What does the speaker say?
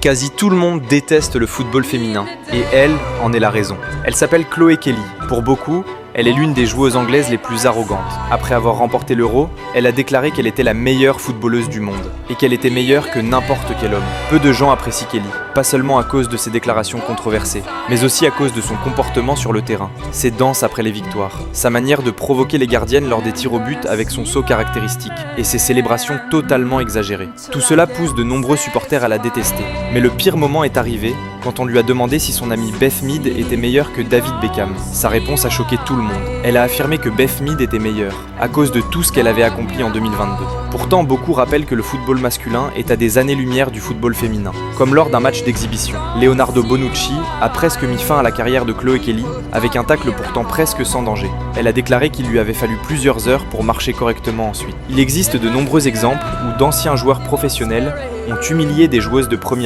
Quasi tout le monde déteste le football féminin, et elle en est la raison. Elle s'appelle Chloé Kelly. Pour beaucoup, elle est l'une des joueuses anglaises les plus arrogantes. Après avoir remporté l'Euro, elle a déclaré qu'elle était la meilleure footballeuse du monde, et qu'elle était meilleure que n'importe quel homme. Peu de gens apprécient Kelly, pas seulement à cause de ses déclarations controversées, mais aussi à cause de son comportement sur le terrain, ses danses après les victoires, sa manière de provoquer les gardiennes lors des tirs au but avec son saut caractéristique, et ses célébrations totalement exagérées. Tout cela pousse de nombreux supporters à la détester. Mais le pire moment est arrivé quand on lui a demandé si son amie Beth Mead était meilleure que David Beckham. Sa réponse a choqué tout le monde. Elle a affirmé que Beth Mead était meilleure, à cause de tout ce qu'elle avait accompli en 2022. Pourtant, beaucoup rappellent que le football masculin est à des années-lumière du football féminin. Comme lors d'un match d'exhibition, Leonardo Bonucci a presque mis fin à la carrière de Chloé Kelly avec un tacle pourtant presque sans danger. Elle a déclaré qu'il lui avait fallu plusieurs heures pour marcher correctement ensuite. Il existe de nombreux exemples où d'anciens joueurs professionnels ont humilié des joueuses de première ligue